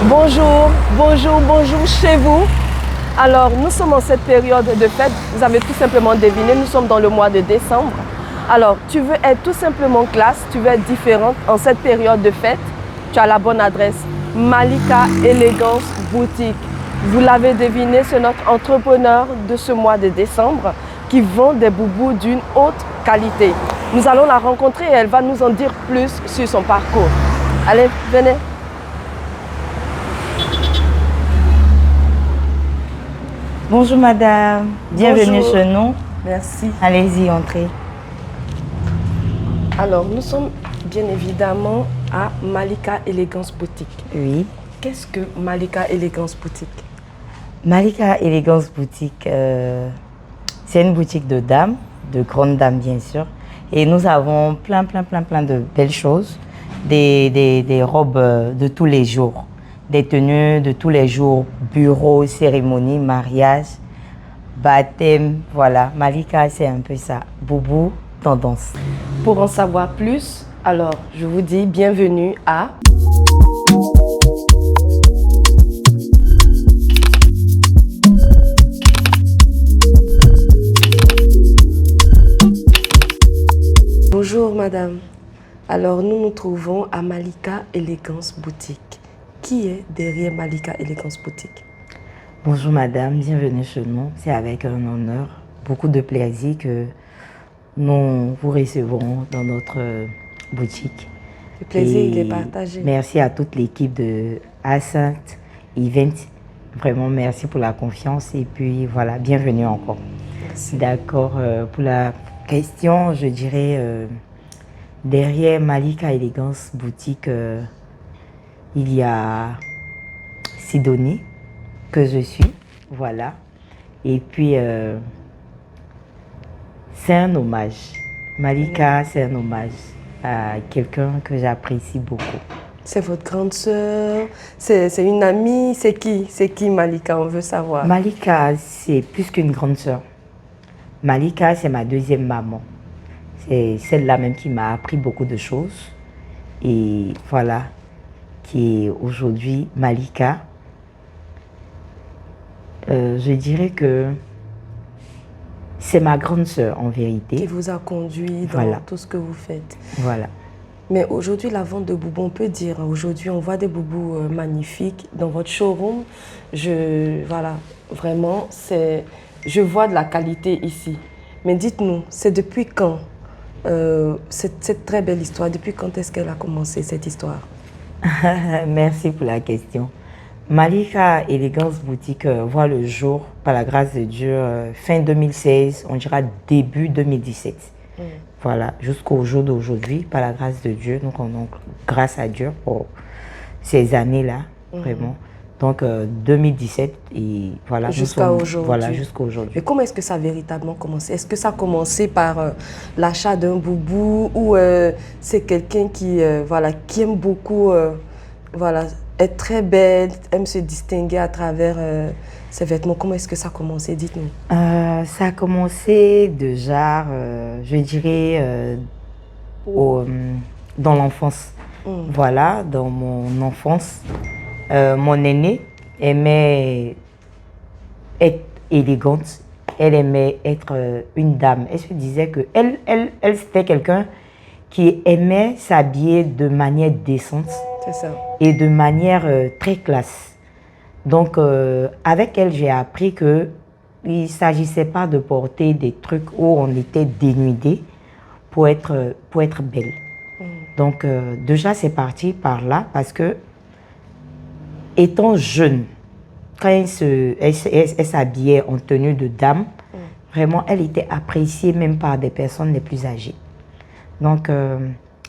Bonjour, bonjour, bonjour chez vous. Alors, nous sommes en cette période de fête. Vous avez tout simplement deviné, nous sommes dans le mois de décembre. Alors, tu veux être tout simplement classe, tu veux être différente en cette période de fête. Tu as la bonne adresse. Malika Élégance Boutique. Vous l'avez deviné, c'est notre entrepreneur de ce mois de décembre qui vend des boubous d'une haute qualité. Nous allons la rencontrer et elle va nous en dire plus sur son parcours. Allez, venez. Bonjour madame, bienvenue Bonjour. chez nous. Merci. Allez-y, entrez. Alors, nous sommes bien évidemment à Malika Élégance Boutique. Oui. Qu'est-ce que Malika Élégance Boutique? Malika Élégance Boutique, c'est une boutique de dames, de grandes dames bien sûr. Et nous avons plein de belles choses. Des robes de tous les jours. Des tenues de tous les jours, bureau, cérémonie, mariage, baptême, voilà. Malika, c'est un peu ça. Boubou, tendance. Pour en savoir plus, alors je vous dis bienvenue à... Bonjour madame. Alors nous nous trouvons à Malika Élégance Boutique. Qui est derrière Malika Élégance Boutique? Bonjour madame, bienvenue chez nous. C'est avec un honneur, beaucoup de plaisir que nous vous recevrons dans notre boutique. Le plaisir, il est Et partagé. merci à toute l'équipe de Ascent Event. Vraiment, merci pour la confiance et puis voilà, bienvenue encore. Merci. D'accord, pour la question, je dirais derrière Malika Élégance Boutique, il y a Sidonie, que je suis, voilà. Et puis, c'est un hommage. Malika, c'est un hommage à quelqu'un que j'apprécie beaucoup. C'est votre grande sœur, c'est une amie, c'est qui? C'est qui Malika? On veut savoir. Malika, c'est plus qu'une grande sœur. Malika, c'est ma deuxième maman. C'est celle-là même qui m'a appris beaucoup de choses. Et voilà, qui est aujourd'hui Malika. Je dirais que c'est ma grande sœur en vérité. Qui vous a conduit dans Voilà. tout ce que vous faites. Voilà. Mais aujourd'hui, la vente de boubous, on peut dire, aujourd'hui, on voit des boubous magnifiques dans votre showroom. Voilà, vraiment, je vois de la qualité ici. Mais dites-nous, c'est depuis quand cette très belle histoire, depuis quand est-ce qu'elle a commencé cette histoire? Merci pour la question. Malika Élégance Boutique voit le jour, par la grâce de Dieu, fin 2016, on dira début 2017. Voilà, jusqu'au jour d'aujourd'hui, par la grâce de Dieu. Donc, grâce à Dieu pour ces années-là, vraiment. Donc, 2017 et voilà. Jusqu'à aujourd'hui. Voilà, jusqu'à aujourd'hui. Mais comment est-ce que ça a véritablement commencé? Est-ce que ça a commencé par l'achat d'un boubou ou c'est quelqu'un qui aime beaucoup être très belle, aime se distinguer à travers ses vêtements? Comment est-ce que ça a commencé? Dites-nous. Ça a commencé déjà, je dirais, dans l'enfance. Voilà, dans mon enfance, mon aînée aimait être élégante. Elle aimait être une dame. Elle se disait que elle c'était quelqu'un qui aimait s'habiller de manière décente. C'est ça. Et de manière très classe. Donc, avec elle, j'ai appris que il ne s'agissait pas de porter des trucs où on était dénudé pour être belle. Donc, déjà, c'est parti par là parce que, étant jeune, quand elle s'habillait en tenue de dame, vraiment, elle était appréciée même par des personnes les plus âgées. Donc,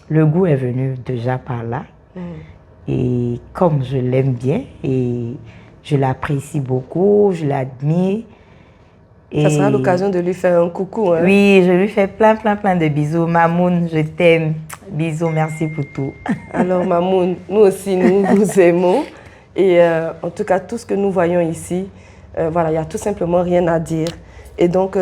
le goût est venu déjà par là. Et comme je l'aime bien et je l'apprécie beaucoup, je l'admire. Ça sera l'occasion de lui faire un coucou. Hein? Oui, je lui fais plein de bisous. Mamoun, je t'aime. Bisous, merci pour tout. Alors Mamoun, nous aussi, nous vous aimons. Et en tout cas, tout ce que nous voyons ici, voilà, il n'y a tout simplement rien à dire. Et donc,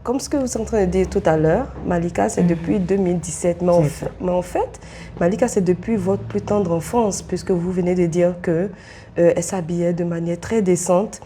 comme ce que vous êtes en train de dire tout à l'heure, Malika, c'est depuis 2017. Mais en fait, Malika, c'est depuis votre plus tendre enfance, puisque vous venez de dire que elle s'habillait de manière très décente.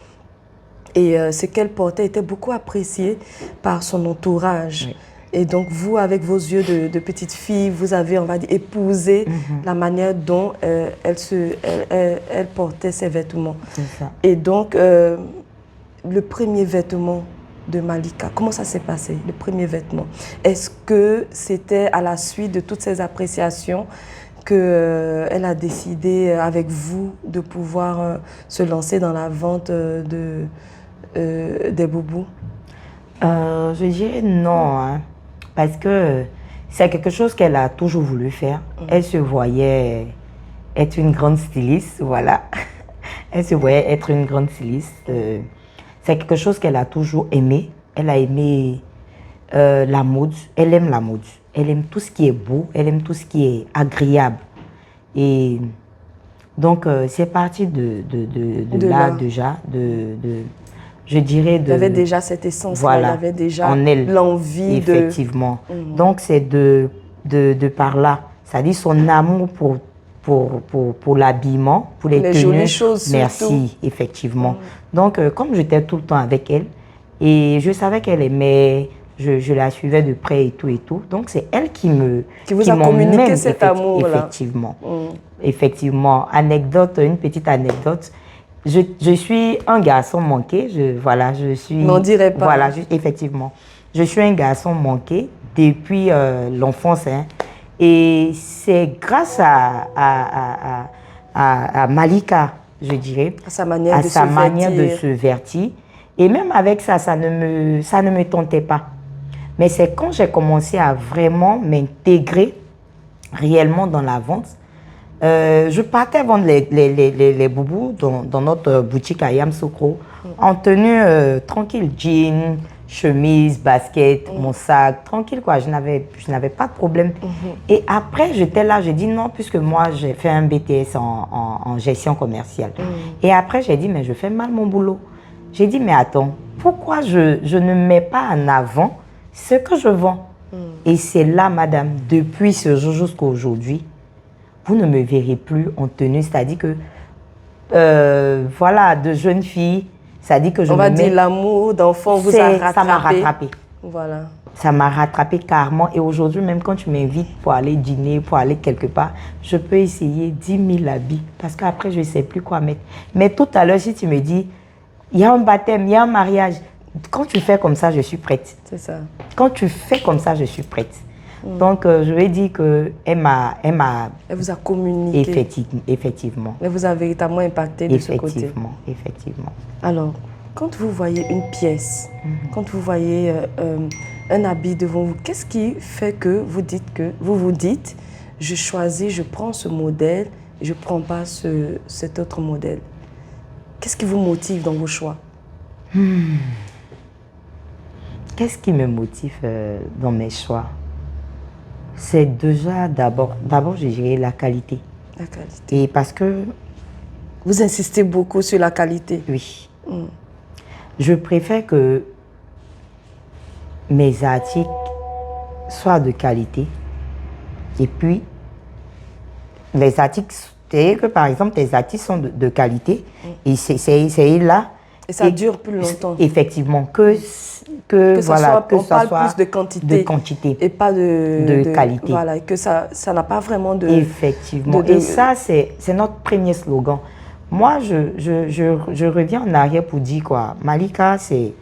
Et ce qu'elle portait était beaucoup apprécié par son entourage. Oui. Et donc, vous, avec vos yeux de petite fille, vous avez, on va dire, épousé la manière dont elle portait ses vêtements. C'est ça. Et donc, le premier vêtement de Malika, comment ça s'est passé, le premier vêtement? Est-ce que c'était à la suite de toutes ces appréciations qu'elle a décidé avec vous de pouvoir se lancer dans la vente des boubous? Je dirais non, hein, parce que c'est quelque chose qu'elle a toujours voulu faire. Elle se voyait être une grande styliste, voilà. Elle se voyait être une grande styliste. C'est quelque chose qu'elle a toujours aimé. Elle a aimé la mode. Elle aime la mode. Elle aime tout ce qui est beau. Elle aime tout ce qui est agréable. Et donc, c'est parti de là déjà, je dirais il y avait déjà cette essence, voilà, il y avait déjà en elle, l'envie de... effectivement. Donc, c'est de par là. C'est-à-dire son amour pour l'habillement, pour les tenues. jolies choses, merci, surtout. effectivement. Donc, comme j'étais tout le temps avec elle, et je savais qu'elle aimait, je la suivais de près et tout. Donc, c'est elle qui vous a communiqué cet amour-là. Effectivement. Effectivement. Anecdote, une petite anecdote. Je suis un garçon manqué. Je suis... N'en dirais pas. Voilà, effectivement. Je suis un garçon manqué depuis l'enfance. Hein. Et c'est grâce à Malika, je dirais, à sa manière, de se vertir. Et même avec ça, ça ne me tentait pas. Mais c'est quand j'ai commencé à vraiment m'intégrer réellement dans la vente. Je partais vendre les boubous dans notre boutique à Yamoussoukro en tenue tranquille, jean, chemise, basket, mon sac, tranquille quoi, je n'avais pas de problème. Et après, j'étais là, j'ai dit non, puisque moi, j'ai fait un BTS en gestion commerciale. Et après, j'ai dit, mais je fais mal mon boulot. J'ai dit, mais attends, pourquoi je ne mets pas en avant ce que je vends? Et c'est là, madame, depuis ce jour jusqu'à aujourd'hui, vous ne me verrez plus en tenue, c'est-à-dire que, voilà, de jeunes filles, c'est-à-dire que je on va dire l'amour d'enfant vous a rattrapé. Ça m'a rattrapé. Voilà. Ça m'a rattrapé carrément. Et aujourd'hui, même quand tu m'invites pour aller dîner, pour aller quelque part, je peux essayer 10 000 habits parce qu'après, je ne sais plus quoi mettre. Mais tout à l'heure, si tu me dis, il y a un baptême, il y a un mariage, quand tu fais comme ça, je suis prête. C'est ça. Quand tu fais comme ça, je suis prête. Donc, je vais dire qu'elle Elle vous a communiqué. Effectivement. Elle vous a véritablement impacté de ce côté. Effectivement. Alors, quand vous voyez une pièce, quand vous voyez un habit devant vous, qu'est-ce qui fait que vous vous dites, je choisis, je prends ce modèle, je ne prends pas cet autre modèle? Qu'est-ce qui vous motive dans vos choix? Qu'est-ce qui me motive dans mes choix? C'est déjà d'abord, je dirais la qualité. La qualité. Et parce que... Vous insistez beaucoup sur la qualité. Oui. Je préfère que mes articles soient de qualité. Et puis, les articles, c'est que par exemple, tes articles sont de qualité. Et c'est là. Et ça dure plus longtemps. Effectivement. On parle plus de quantité. Et pas de qualité. Voilà, que ça n'a pas vraiment de... Effectivement. Et ça, c'est notre premier slogan. Moi, je reviens en arrière pour dire quoi. Malika, c'est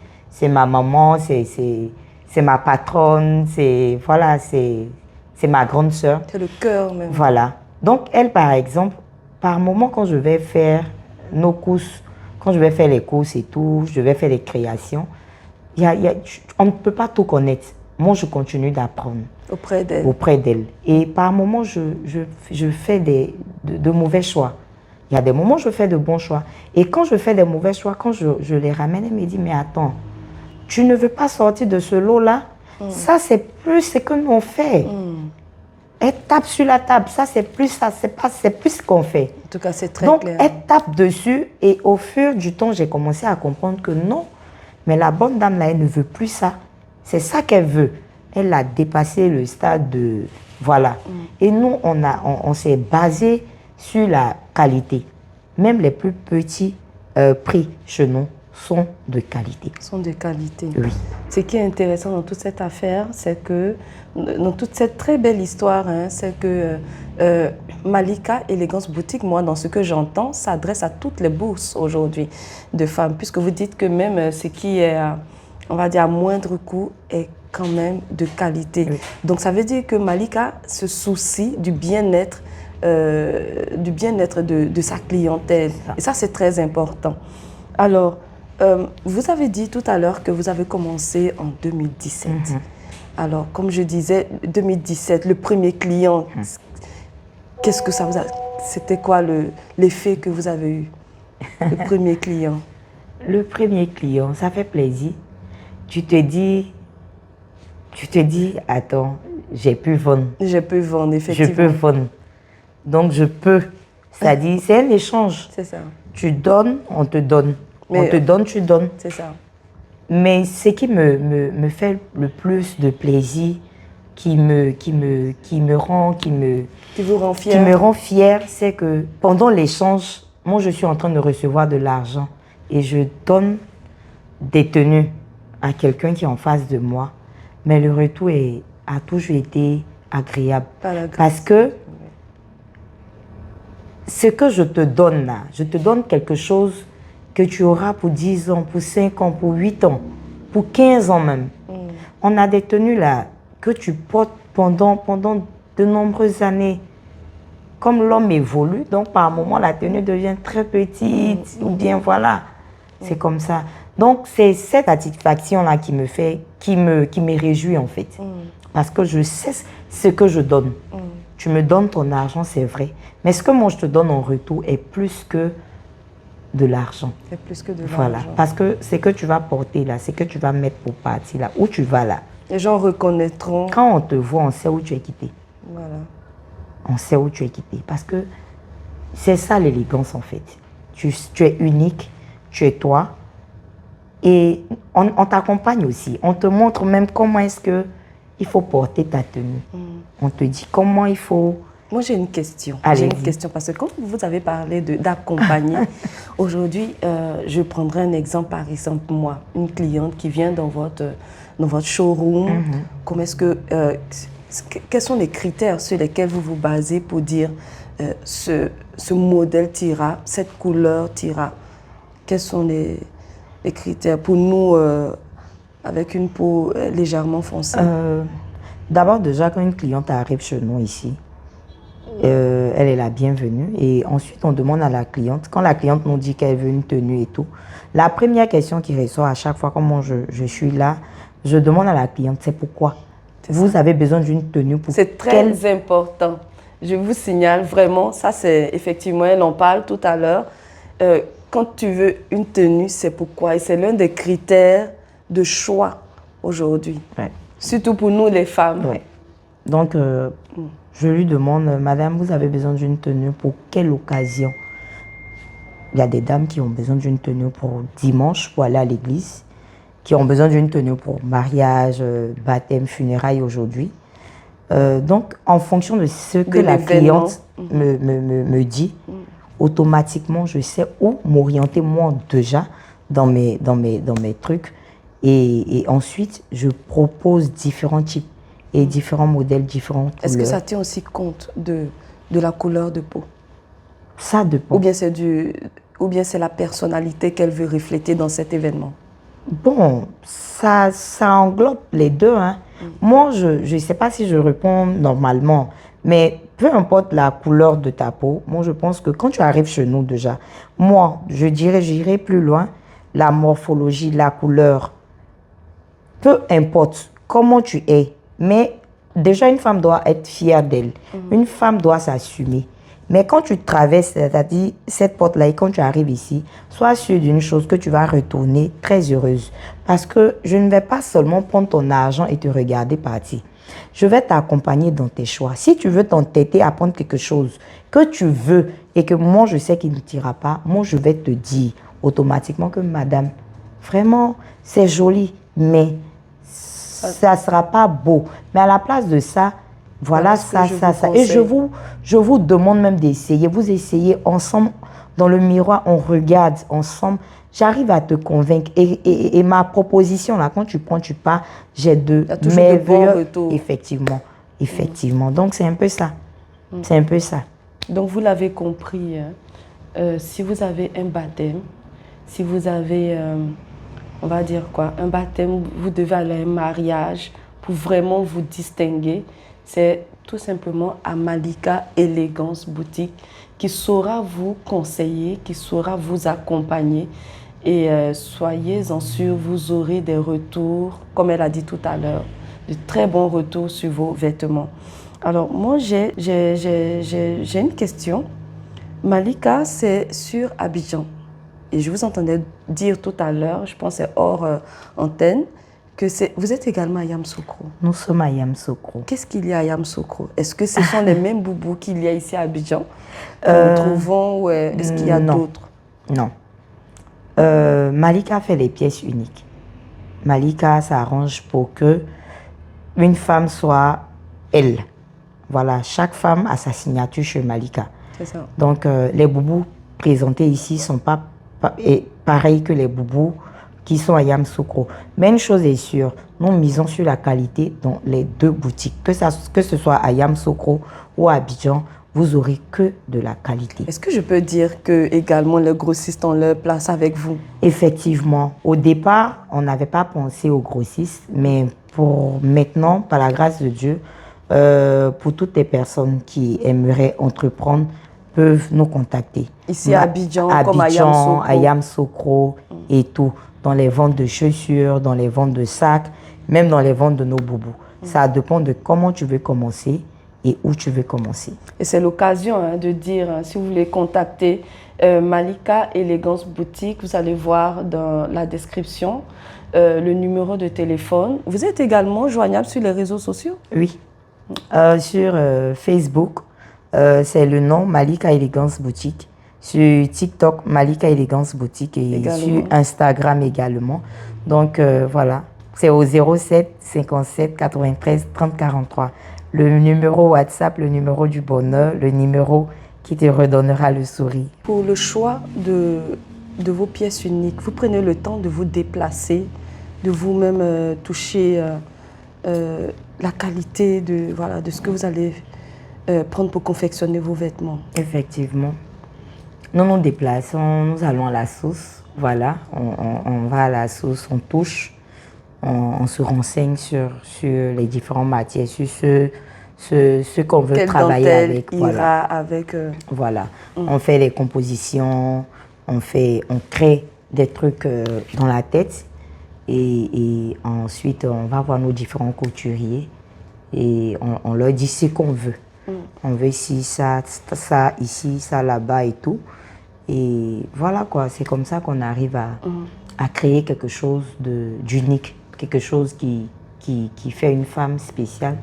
ma maman, c'est ma patronne, c'est ma grande sœur. C'est le cœur même. Voilà. Donc, elle, par exemple, par moment, quand je vais faire nos courses, quand je vais faire les courses et tout, je vais faire les créations, on ne peut pas tout connaître. Moi, je continue d'apprendre. Auprès d'elle. Et par moment, je fais de mauvais choix. Il y a des moments où je fais de bons choix. Et quand je fais des mauvais choix, quand je les ramène, elle me dit, mais attends, tu ne veux pas sortir de ce lot-là? Ça, c'est plus ce que nous on fait. Elle tape sur la table, ça, c'est plus ça, c'est plus ce qu'on fait. En tout cas, c'est très Donc, clair. elle tape dessus et au fur du temps, j'ai commencé à comprendre que non, mais la bonne dame, là, elle ne veut plus ça. C'est ça qu'elle veut. Elle a dépassé le stade de... Voilà. Et nous, on s'est basé sur la qualité. même les plus petits prix chez nous sont de qualité. Sont de qualité. Oui. Ce qui est intéressant dans toute cette affaire, c'est que, dans toute cette très belle histoire, hein, c'est que Malika Élégance Boutique, moi, dans ce que j'entends, s'adresse à toutes les bourses aujourd'hui de femmes, puisque vous dites que même ce qui est, on va dire, à moindre coût est quand même de qualité. Oui. Donc, ça veut dire que Malika se soucie du bien-être de sa clientèle. Et ça, c'est très important. Alors, vous avez dit tout à l'heure que vous avez commencé en 2017. Alors, comme je disais, 2017, le premier client, qu'est-ce que ça vous a... C'était quoi l'effet que vous avez eu, le premier client? Le premier client, ça fait plaisir. Tu te dis, attends, j'ai pu vendre. Je peux vendre, effectivement. Je peux vendre. Donc, je peux. C'est-à-dire, c'est un échange. C'est ça. Tu donnes, on te donne. Mais on te donne, tu donnes. c'est ça. Mais ce qui me fait le plus de plaisir, qui vous rend fier. Qui me rend fière, c'est que pendant l'échange, moi je suis en train de recevoir de l'argent et je donne des tenues à quelqu'un qui est en face de moi. Mais le retour a toujours été agréable. Parce que ce que je te donne là, je te donne quelque chose que tu auras pour 10 ans, pour 5 ans, pour 8 ans, pour 15 ans même. On a des tenues là que tu portes pendant de nombreuses années. Comme l'homme évolue, donc par moment la tenue devient très petite, ou bien voilà, c'est comme ça. Donc c'est cette satisfaction-là qui me réjouit en fait. Parce que je sais ce que je donne. Tu me donnes ton argent, c'est vrai. Mais ce que moi je te donne en retour est plus que de l'argent. C'est plus que de l'argent. Voilà, parce que c'est que tu vas porter là, c'est que tu vas mettre pour partir là, où tu vas là. Les gens reconnaîtront. Quand on te voit, on sait où tu es quitté. Voilà. On sait où tu es quitté. Parce que c'est ça l'élégance en fait. Tu es unique, tu es toi. Et on t'accompagne aussi. On te montre même comment est-ce qu'il faut porter ta tenue. On te dit comment il faut... Moi, j'ai une question. J'ai une question parce que quand vous avez parlé d'accompagner, aujourd'hui, je prendrai un exemple, par exemple, moi, une cliente qui vient dans votre showroom. Comment est-ce que, quels sont les critères sur lesquels vous vous basez pour dire ce modèle t'ira, cette couleur t'ira? Quels sont les critères pour nous avec une peau légèrement foncée? D'abord, déjà, quand une cliente arrive chez nous ici, elle est la bienvenue. Et ensuite, on demande à la cliente, quand la cliente nous dit qu'elle veut une tenue et tout, la première question qui ressort à chaque fois, comment je suis là, je demande à la cliente, c'est pourquoi vous avez besoin d'une tenue pour... C'est très important. Je vous signale vraiment, ça c'est effectivement, elle en parle tout à l'heure. Quand tu veux une tenue, c'est pourquoi. Et c'est l'un des critères de choix aujourd'hui. Ouais. Surtout pour nous les femmes. Ouais. Donc, je lui demande, madame, vous avez besoin d'une tenue pour quelle occasion? Il y a des dames qui ont besoin d'une tenue pour dimanche, pour aller à l'église, qui ont besoin d'une tenue pour mariage, baptême, funérailles aujourd'hui. Donc, en fonction de ce que la cliente me dit, automatiquement, je sais où m'orienter moi déjà dans mes trucs. Et ensuite, je propose différents types et différents modèles, différentes couleurs. Est-ce que ça tient aussi compte de la couleur de peau? Ça dépend. Ou bien c'est la personnalité qu'elle veut refléter dans cet événement? Bon, ça englobe les deux. Hein. Moi, je ne sais pas si je réponds normalement, mais peu importe la couleur de ta peau, moi, je pense que quand tu arrives chez nous déjà, moi, j'irai plus loin, la morphologie, la couleur, peu importe comment tu es, mais déjà, une femme doit être fière d'elle. Une femme doit s'assumer. Mais quand tu traverses, c'est-à-dire cette porte-là, et quand tu arrives ici, sois sûr d'une chose, que tu vas retourner très heureuse. Parce que je ne vais pas seulement prendre ton argent et te regarder partir. Je vais t'accompagner dans tes choix. Si tu veux t'entêter à prendre quelque chose que tu veux et que moi, je sais qu'il ne t'ira pas, moi, je vais te dire automatiquement que madame, vraiment, c'est joli, mais ça ne sera pas beau. Mais à la place de ça, voilà ça. Et je vous demande même d'essayer. Vous essayez ensemble. Dans le miroir, on regarde ensemble. J'arrive à te convaincre. Et ma proposition, là, quand tu prends, tu pars, j'ai de merveilleux retours. Effectivement, effectivement. Donc, c'est un peu ça. C'est un peu ça. Donc, vous l'avez compris, hein. Si vous avez un baptême, si vous avez, on va dire quoi, un baptême, vous devez aller à un mariage pour vraiment vous distinguer. C'est tout simplement à Malika Élégance Boutique qui saura vous conseiller, qui saura vous accompagner. Et soyez-en sûrs, vous aurez des retours, comme elle a dit tout à l'heure, de très bons retours sur vos vêtements. Alors, moi, j'ai une question. Malika, c'est sur Abidjan. Et je vous entendais dire tout à l'heure, je pense que c'est hors antenne, que vous êtes également à Yamoussoukro. Nous sommes à Yamoussoukro. Qu'est-ce qu'il y a à Yamoussoukro? Est-ce que ce sont les mêmes boubous qu'il y a ici à Abidjan que nous trouvons, ou est-ce qu'il y a d'autres? Non. Malika fait les pièces uniques. Malika s'arrange pour que une femme soit elle. Voilà, chaque femme a sa signature chez Malika. C'est ça. Donc, les boubous présentés ici ne sont pas pareils que les boubous qui sont à Yamoussoukro. Mais une chose est sûre, nous misons sur la qualité dans les deux boutiques. Que ce soit à Yamoussoukro ou à Abidjan, vous aurez que de la qualité. Est-ce que je peux dire que également les grossistes ont leur place avec vous? Effectivement. Au départ, on n'avait pas pensé aux grossistes, mais pour maintenant, par la grâce de Dieu, pour toutes les personnes qui aimeraient entreprendre, peuvent nous contacter. Ici à Abidjan, comme à Yamoussoukro et tout. Dans les ventes de chaussures, dans les ventes de sacs, même dans les ventes de nos boubous. Ça dépend de comment tu veux commencer et où tu veux commencer. Et c'est l'occasion de dire, si vous voulez contacter Malika Élégance Boutique, vous allez voir dans la description le numéro de téléphone. Vous êtes également joignable sur les réseaux sociaux? Oui. Sur Facebook, c'est le nom Malika Élégance Boutique. Sur TikTok, Malika Élégance Boutique et également sur Instagram également. Donc voilà, c'est au 07 57 93 30 43. Le numéro WhatsApp, le numéro du bonheur, le numéro qui te redonnera le sourire. Pour le choix de vos pièces uniques, vous prenez le temps de vous déplacer, de vous-même toucher la qualité de ce que vous allez prendre pour confectionner vos vêtements. Effectivement. Nous nous déplaçons, nous allons à la source. Voilà, on va à la source, on touche, on se renseigne sur les différentes matières, sur ce qu'on veut quelle travailler avec. Ira avec voilà, on fait les compositions, on crée des trucs dans la tête et ensuite on va voir nos différents couturiers et on leur dit ce qu'on veut. On veut ici, ça, ici, ça, là-bas et tout. Et voilà quoi, c'est comme ça qu'on arrive à créer quelque chose d'unique, quelque chose qui fait une femme spéciale.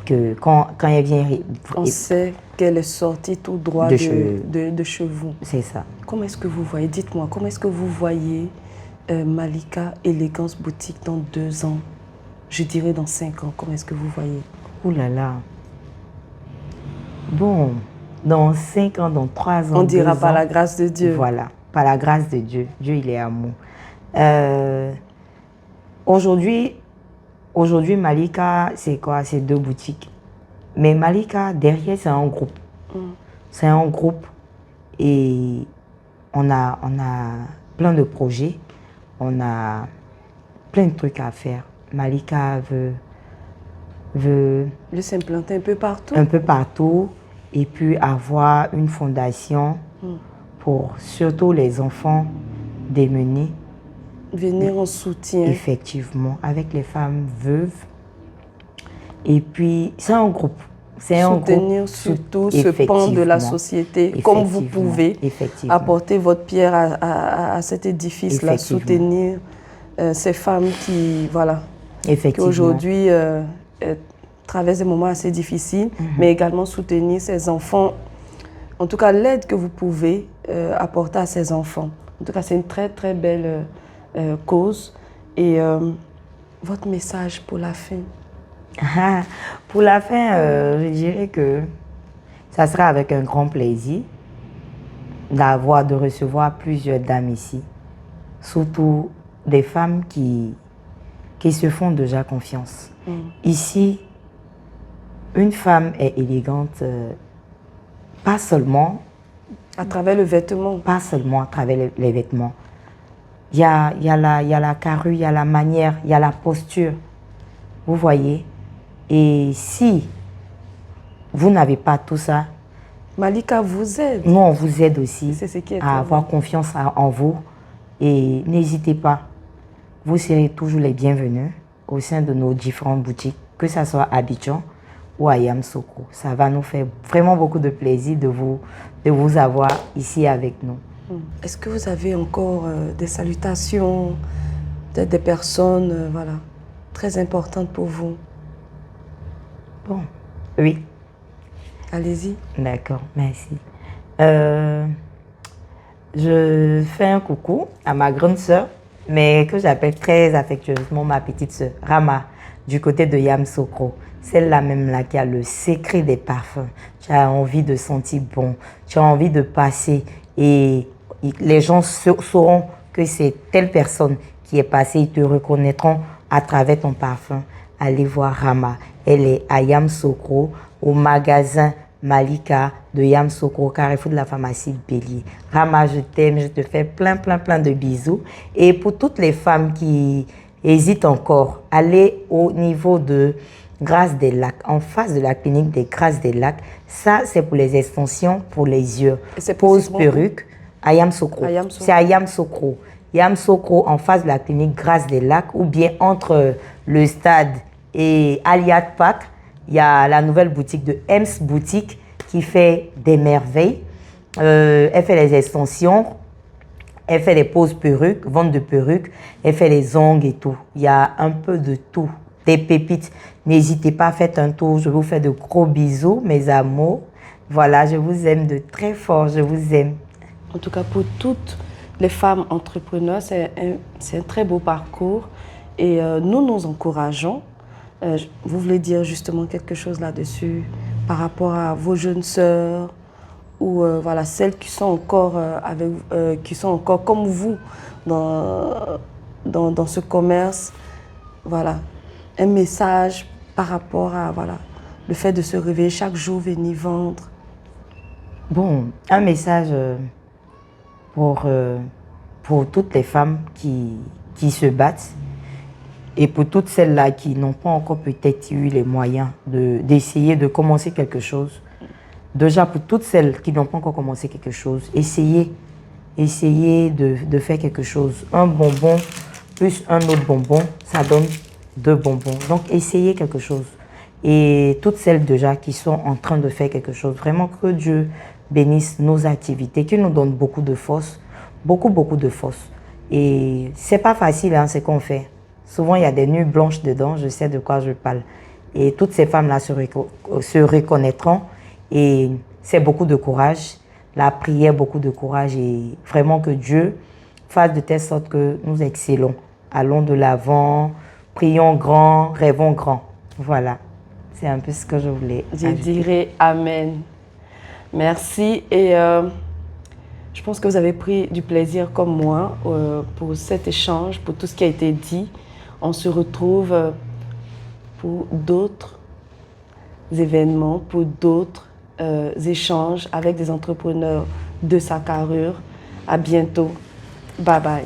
Que quand elle vient... On sait qu'elle est sortie tout droit de chez vous. C'est ça. Comment est-ce que vous voyez, dites-moi, comment est-ce que vous voyez Malika Élégance Boutique dans 2 ans? Je dirais dans 5 ans, comment est-ce que vous voyez? Ouh là là. Bon, dans 5 ans, dans 3 ans, on dira par la ans, grâce de Dieu. Voilà, par la grâce de Dieu. Dieu, il est amour. Aujourd'hui, Malika, c'est quoi? C'est 2 boutiques. Mais Malika, derrière, c'est un groupe. C'est un groupe et on a plein de projets. On a plein de trucs à faire. Malika veut s'implanter un peu partout. Un peu partout. Et puis avoir une fondation pour surtout les enfants démunis. Venir en soutien. Effectivement, avec les femmes veuves. Et puis, c'est un groupe. C'est un groupe. Soutenir surtout ce pan de la société, comme vous pouvez. Apporter votre pierre à cet édifice-là. Soutenir ces femmes qui, voilà, qui aujourd'hui traversent des moments assez difficiles, mais également soutenir ces enfants. En tout cas, l'aide que vous pouvez apporter à ces enfants. En tout cas, c'est une très, très belle cause. Et votre message pour la fin? Pour la fin, je dirais que ça sera avec un grand plaisir de recevoir plusieurs dames ici, surtout des femmes qui se font déjà confiance. Ici, une femme est élégante, pas seulement À travers le vêtement. Pas seulement à travers les vêtements. Il y a la carrure, il y a la manière, il y a la posture. Vous voyez? Et si vous n'avez pas tout ça, Malika vous aide. nous, on vous aide aussi C'est ce qui est à avoir confiance en vous. Et n'hésitez pas, vous serez toujours les bienvenus au sein de nos différentes boutiques, que ce soit à Abidjan ou à Yamoussoukro. Ça va nous faire vraiment beaucoup de plaisir de vous avoir ici avec nous. Est-ce que vous avez encore des salutations, peut-être des personnes voilà, très importantes pour vous? Bon, oui. Allez-y. D'accord, merci. Je fais un coucou à ma grande sœur, mais que j'appelle très affectueusement ma petite sœur, Rama, du côté de Yamoussoukro. Celle-là même là qui a le secret des parfums. Tu as envie de sentir bon, tu as envie de passer et les gens sauront que c'est telle personne qui est passée, ils te reconnaîtront à travers ton parfum. Allez voir Rama. Elle est à Yamoussoukro, au magasin Malika de Yamoussoukro, carrefour de la pharmacie de Bélier. Rama, je t'aime, je te fais plein de bisous. Et pour toutes les femmes qui hésitent encore, allez au niveau de Grâce des Lacs, en face de la clinique des Grâces des Lacs. Ça, c'est pour les extensions, pour les yeux. Pose perruque à Yamoussoukro. C'est à Yamoussoukro. Yamoussoukro, en face de la clinique Grâce des Lacs, ou bien entre le stade et Aliat Park, il y a la nouvelle boutique de Ems Boutique qui fait des merveilles. Elle fait les extensions, elle fait les poses perruques, vente de perruques, elle fait les ongles et tout. Il y a un peu de tout, des pépites. N'hésitez pas, faites un tour. Je vous fais de gros bisous, mes amours. Voilà, je vous aime de très fort, je vous aime. En tout cas, pour toutes les femmes entrepreneurs, c'est un très beau parcours et nous encourageons. Vous voulez dire justement quelque chose là-dessus par rapport à vos jeunes sœurs ou voilà, celles qui sont encore, qui sont encore comme vous dans ce commerce. Voilà, un message par rapport à voilà, le fait de se réveiller chaque jour, venir vendre. Bon, un message pour toutes les femmes qui se battent et pour toutes celles-là qui n'ont pas encore peut-être eu les moyens d'essayer de commencer quelque chose. Déjà, pour toutes celles qui n'ont pas encore commencé quelque chose, essayez de faire quelque chose. Un bonbon plus un autre bonbon, ça donne 2 bonbons. Donc, essayez quelque chose. Et toutes celles déjà qui sont en train de faire quelque chose, vraiment que Dieu bénisse nos activités, qu'il nous donne beaucoup de force, beaucoup de force. Et c'est pas facile hein, ce qu'on fait. Souvent, il y a des nuits blanches dedans, je sais de quoi je parle. Et toutes ces femmes-là se reconnaîtront. Et c'est beaucoup de courage, la prière, beaucoup de courage. Et vraiment que Dieu fasse de telle sorte que nous excellons. Allons de l'avant, prions grand, rêvons grand. Voilà, c'est un peu ce que je voulais Je ajouter. dirais Amen. Merci et je pense que vous avez pris du plaisir comme moi pour cet échange, pour tout ce qui a été dit. On se retrouve pour d'autres événements, pour d'autres échanges avec des entrepreneurs de sa carrure. À bientôt. Bye bye.